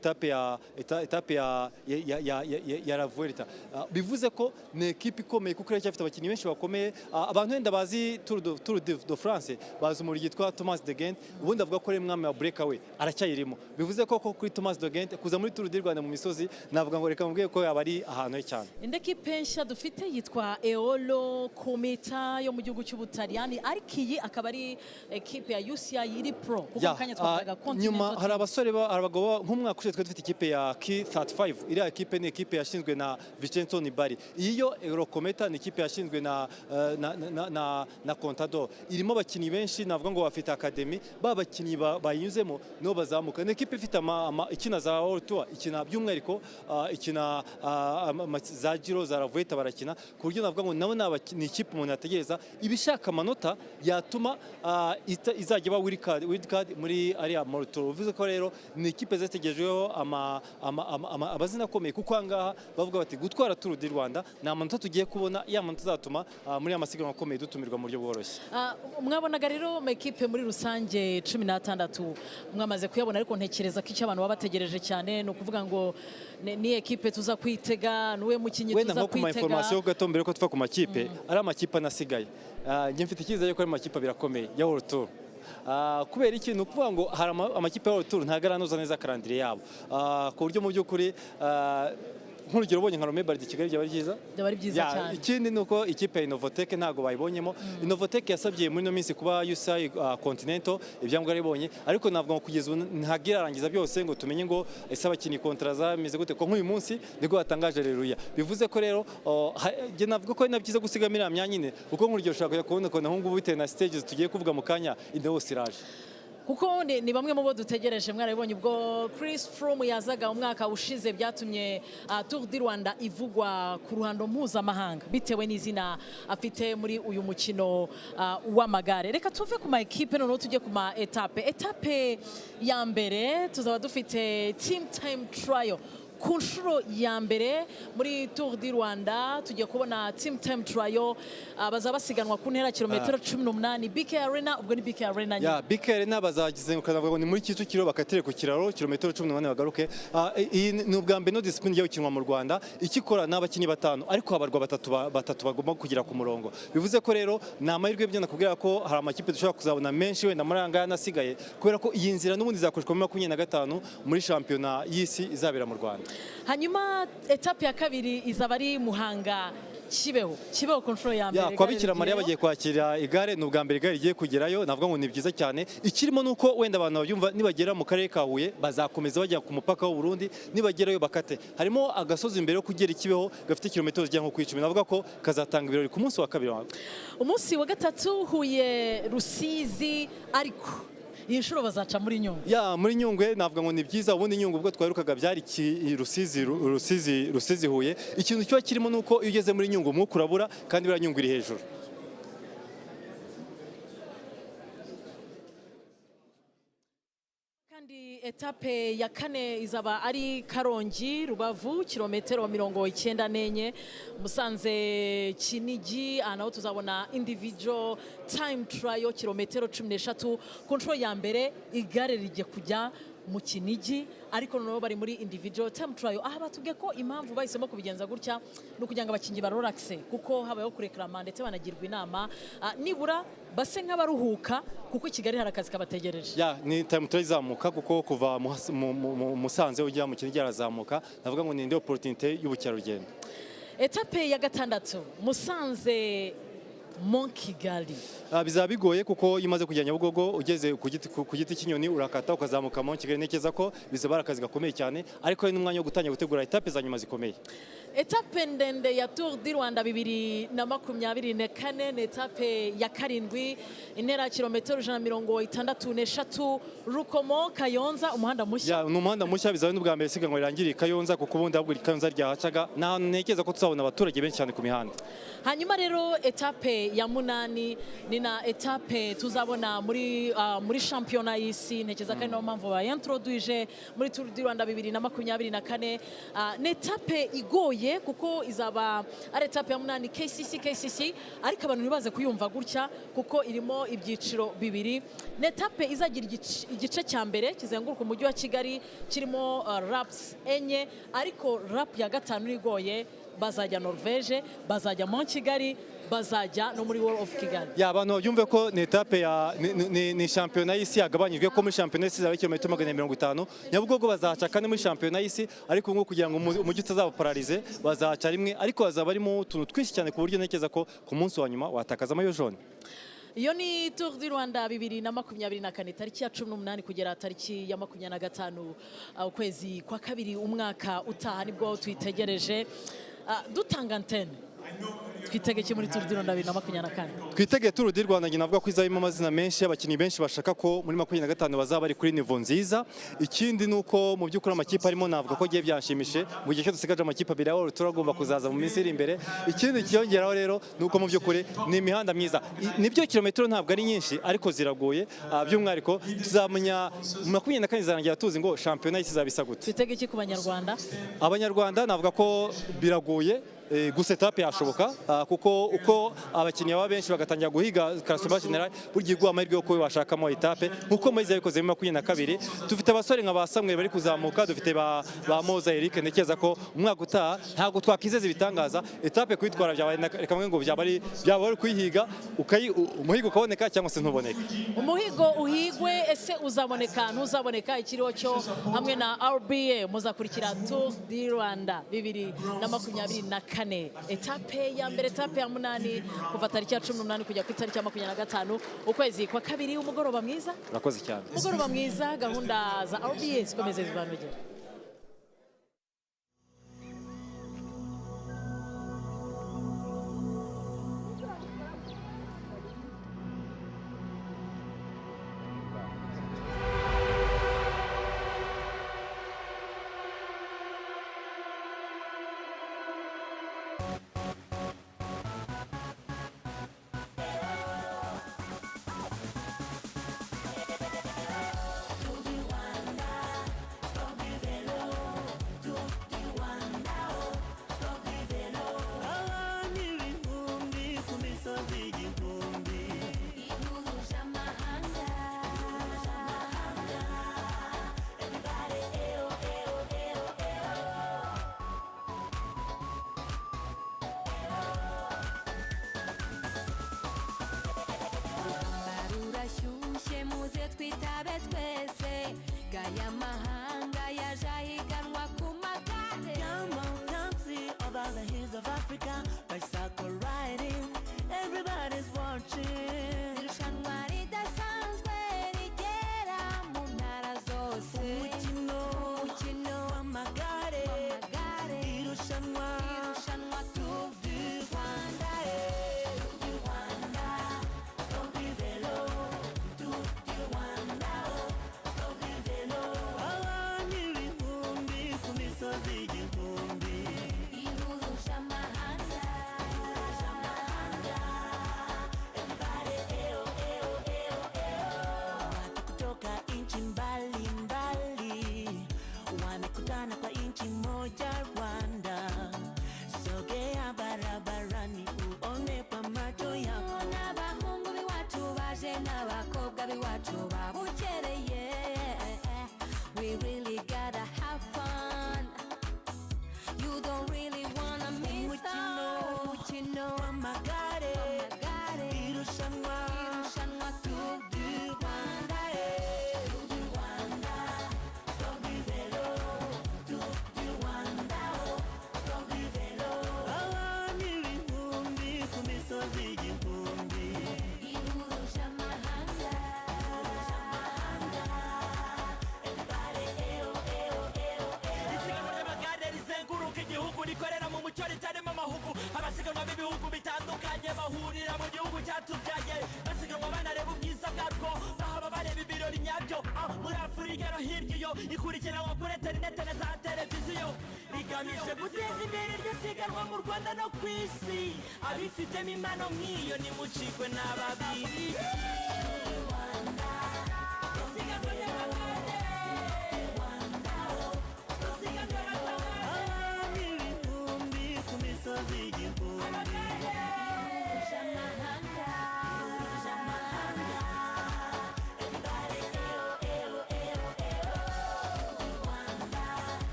Speaker 4: etape ya la Vuelta. Bivuze ko ni ekipe ikomeye kuko iracyafite abakinnyi benshi bakomeye. Abantu wenda bazi Tour de France bazi umuriro yitwa Thomas de Gent, ubundi avuga ko ari umwami wa breakaway, aracyayirimo. Bivuze ko kuri Thomas de Gent kuza muri Tour du Rwanda mu misozi navuga ngo reka mubwiye ko yaba ari ahantu he cyane.
Speaker 3: Indi ekipe nshya dufite yitwa Eolo Kometa yo mu gihugu cy'Ubutaliyani, ariko iyi akaba ari ekipe ya UCI iri pro kuko kanya twavuga continent.
Speaker 4: Nyuma hari abasore abagabo nk'umwaka ushize dufite ikipe ya K35, iriya ekipe ni ekipe yashinzwe na Vincenzo Nibali. Iyo Eolo Kometa ni ekipe yashinzwe na Contador, irimo abakinnyi benshi navuga ngo bafite academy, babakinnyi bayinyuzemo no bazamuka. Ni ekipe ifite ikina za World Tour, ikina by'umwihariko ikina za Giro za la Vuelta barakina, ku buryo navuga ngo nabo ni ikipe umuntu yategereza ibishaka amanota yatuma izajya ba wild card muri ariya World Tour. Bivuze ko rero ni ikipe zategerejeho abazina akomeye, kuko ahangaha bavuga bati gutwara Tour du Rwanda ni amanota tugiye kubona, ya manota azatuma muri amasiganwa akomeye dutumirwa mu buryo bworoshye.
Speaker 3: Mwabonaga rero mu ekipe muri rusange 16 mwamaze kuyabona, ariko ntekereza ko icyo abantu baba bategereje cyane ni ukuvuga ngo ni ekipe tuza kwitega, niwe mukinnyi tuza kwitega.
Speaker 4: Wenda nko kuma information gato mbere ko tuva ku makipe, ari amakipe anasigaye. Njye mfite icyizere ko ari amakipe birakomeye ya World Tour. Kubera ikintu ukuvuga ngo hari amakipe ya World Tour ntago aranoza neza karandire yabo, ku buryo mu by'ukuri nk'urugero ubonye nka Rome Bardi Kigali byaba ari byiza cyane. Ikindi nuko ikipe ya Innovatec ntago bayibonyemo. Innovatec yasabye muri no minsi kuba UCI Continental, ibyangombwa yaribonye, ariko navuga ngo kugeza ubu ntago irarangiza byose ngo tumenye ngo ese abakinnyi kontra zameze gute, ko nk'uyu munsi nibwo batangaje Haleluya. Bivuze ko rero je navuga ko ari nabyiza gusigamira myanya nyine, kuko nk'urugero ushaka kubona ko naho ngubu bitewe na stages tugiye kuvuga mu kanya Ineos iraje.
Speaker 3: Kuko ni bamwe mu bo dutegereje. Mwarabibonye ubwo Chris Froome yazaga umwaka ushize, byatumye Tour du Rwanda ivugwa ku ruhando mpuzamahanga bitewe n'izina afite muri uyu mukino w'amagare. Reka tuve ku ma ekipe noneho tujye ku ma etape ya mbere. Tuzaba dufite team time trial ku nshuro ya mbere muri Tour du Rwanda. Tugiye kubona team time trial, bazaba basiganwa ku ntera kilometero 18 BK Arena. Ubwo ni BK Arena nyine.
Speaker 4: BK Arena bazagize ukanavuga ngo ni muri Kicukiro, bakatire ku kiraro kilometero 18 bagaruke. Iyi ni ubwa mbere no discipline yo gukinwa mu Rwanda, ikikora n'abakinnyi batanu ariko habarwa batatu bagomba kugira ku murongo. Bivuze ko rero ni amahirwe byo nakubwira ko hari amakipe dushobora kuzabona menshi wenda muri anga yanasigaye, kubera ko iyi nzira n'ubundi zakoreshwa muri 25 muri shampiyona y'isi izabera mu Rwanda.
Speaker 3: Hanyuma etape ya kabiri izaba ari Muhanga Kibeho ku nshuro ya mbere.
Speaker 4: Kwa Bikira Mariya bagiye kwakira igare, ni ubwa mbere igare rigiye kugerayo. Navuga ngo ni byiza cyane. Ikirimo nuko wenda abantu babyumva, nibagera mu karere ka Huye bazakomeza bajya ku mupaka w'u Burundi, nibagerayo bakate. Harimo agasozi imbere yo kugera Kibeho gafite kilometero zijya nko ku 10. Navuga ko kazatanga ibirori ku munsi wa kabiri.
Speaker 3: Umunsi wa gatatu Huye Rusizi, ariko iyi nshuro bazaca muri Nyungwe.
Speaker 4: Muri Nyungwe navuga ngo ni byiza. Ubundi Nyungwe ubwo twaherukaga byari Rusizi Huye. Ikintu cyo kirimo nuko iyo ugeze muri Nyungwe umwuka urabura, kandi bira Nyungwe iri hejuru.
Speaker 3: Kandi etape ya kane izaba ari Karongi Rubavu kilometero 94, Musanze Kinigi. Naho tuzabona individual time trial kilometero 16. Ku nshuro ya mbere igare rijye kujya mu Kinigi, ariko noneho bari muri individual time trial. Batubwiye ko impamvu bahisemo kubigenza gutya no kugira ngo abakinnyi barorakse, kuko habayeho kureklama ndetse banagirwa inama nibura base nk'abaruhuka, kuko Kigali hari akazi kabategereje.
Speaker 4: Ni time trial izamuka, kuko kuva Musanze ujya mu Kinigi arazamuka. Navuga ngo ni indi opportunity y'ubukerarugendo.
Speaker 3: Etape ya gatandatu Musanze Kigali.
Speaker 4: Bizaba bigoye kuko imaze kujya Nyabugogo, ugeze ku giti cy'inyoni urakata ukazamuka Kigali. Nekeza ko bizaba akazi gakomeye cyane, ariko ari n'umwanya wo gutangira gutegura etape za nyuma zikomeye.
Speaker 3: Etape ndende ya Tour du Rwanda 2024 ni etape ya karindwi, intera kilometero 163, Rukomo Kayonza, umuhanda mushya.
Speaker 4: Ni umuhanda mushya, bizaba n'ubwa mbere siganwa rirangiriye Kayonza, kuko ubundi ahubwo Kayonza ryahacaga. Nekeza ko tuzabona abaturage benshi cyane ku mihanda.
Speaker 3: Hanyuma rero etape ya munani ni na etape tuzabona muri shampiyona y'isi. Ntekeza ko ari nayo mpamvu bayintroduije muri Tour du Rwanda 2024. Ni etape igoye iragoye kuko izaba ari etape ya munani KCC ariko abantu ntibaze kuyumva gutya kuko irimo ibyiciro bibiri. Ni etape izagira igice cya mbere kizenguruka umujyi wa Kigali kirimo laps enye, ariko lap ya gatanu igoye bazajya Norvege, bazajya mu Kigali, bazajya no muri World of Kigali.
Speaker 4: Ya abantu babyumve ko ni etape ya ni shampiyona y'isi yagabanyijwe ko muri shampiyona y'isi zaba kilometero 150 Nyabugogo bazaca kandi muri shampiyona y'isi, ariko ngo kugira ngo umujyi utazaba paralize bazaca rimwe, ariko bazaba barimo utuntu twinshi cyane ku buryo ntekereza ko ku munsi wa nyuma watakaza amayo jaune.
Speaker 3: Iyo ni Tour du Rwanda 2024 tariki ya 18 kugera tariki ya 25 ukwezi kwa kabiri umwaka utaha nibwo twitegereje. Dutanga antene twitegeke muri Tour du Rwanda 2024.
Speaker 4: Twitegeye Tour du Rwanda nyina avuga ko izabimo amazina menshi, abakinnyi benshi bashaka ko muri 25 bazaba bari kuri niveau nziza. Ikindi nuko mu by'ukuri amakipe arimo navuga ko giye byashimishije mu gihe cyo dusigaje amakipe abiri aho turagomba kuzaza mu minsi iri imbere. Ikindi kiyongeraho rero nuko mu by'ukuri ni imihanda myiza, nibyo kilometero ntabwo ari nyinshi ariko ziragoye, by'umwihariko tuzamenya mu 24 zarangira tuzi ngo shampiyona y'isi zabisa gute.
Speaker 3: Twitegeke ku Banyarwanda.
Speaker 4: Abanyarwanda navuga ko biragoye gusa etape yashoboka kuko uko abakinnyi baba benshi bagatangira guhiga Karasoma General burya iguha amahirwe yo kuba bashakamo etape nkuko Moise yabikoze mu 22. Dufite abasore nka ba Samuel bari kuzamuka, dufite ba Moza Eric, ntekereza ko umwaka utaha ntabwo twakizeza ibitangaza. Etape kuyitwara byabaye reka ngo byaba ari kuyihiga umuhigo ukaboneka cyangwa se ntuboneka.
Speaker 3: Umuhigo uhigwe, ese uzaboneka ntuzaboneka, ikiriho cyo hamwe na RBA muzakurikira Tour du Rwanda 2024 etape ya mbere, etape ya munani kuva tariki ya 18 kujya ku tariki ya 25 ukwezi kwa kabiri. Umugoroba mwiza,
Speaker 4: urakoze cyane.
Speaker 3: Umugoroba mwiza, gahunda za RBA zikomeze zibanogera. We really gotta have fun. You don't really wanna miss out. You know, I'm a got it. Irushanwa Tour du Rwanda. Tour du Rwanda. Tour du vélo. Tour du Rwanda. Tour du vélo. Abana ibihumbi ku misozi igihumbi. Irushamahanga.
Speaker 7: Rikorera mu mucyo ritarimo amahugu, abasiganwa b'ibihugu bitandukanye bahurira mu gihugu cyatubyaye, basiganwa banareba ubwiza bwabwo, bahaba bareba ibirori nyabyo muri Afurika no hirya iyo, ikurikiranwa kuri interinete na za televiziyo, rigamije guteza imbere iryo siganwa mu Rwanda no ku isi. Abifitemo impano nk'iyo nimucikwe n'ababiri.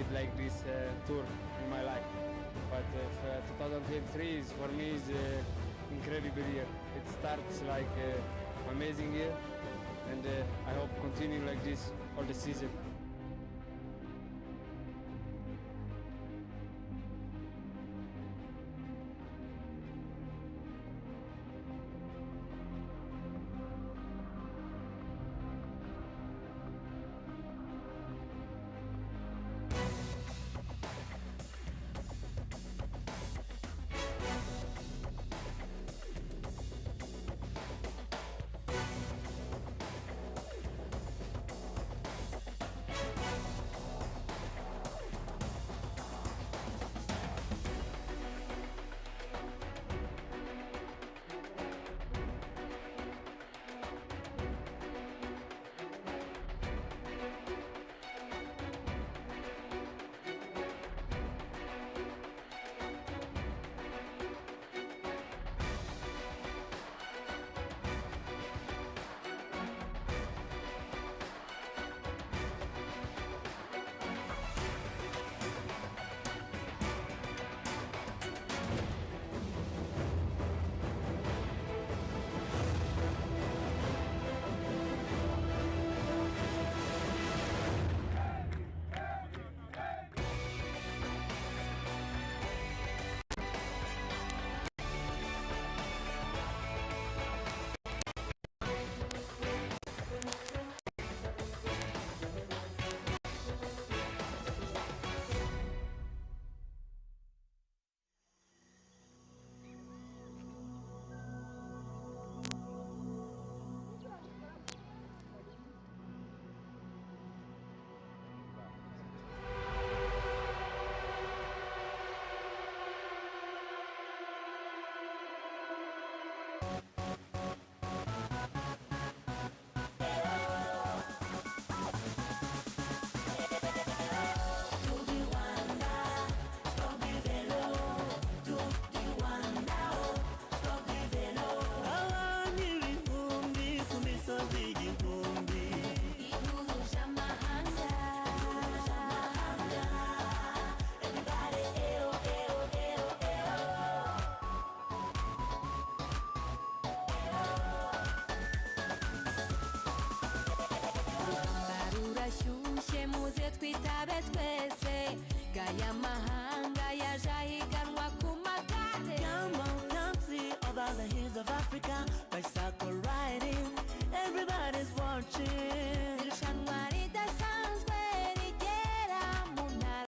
Speaker 2: did like this tour in my life. But 2023 is for me is incredible year. It starts like amazing year, and I hope continue like this all the season.
Speaker 7: Of Africa, bicycle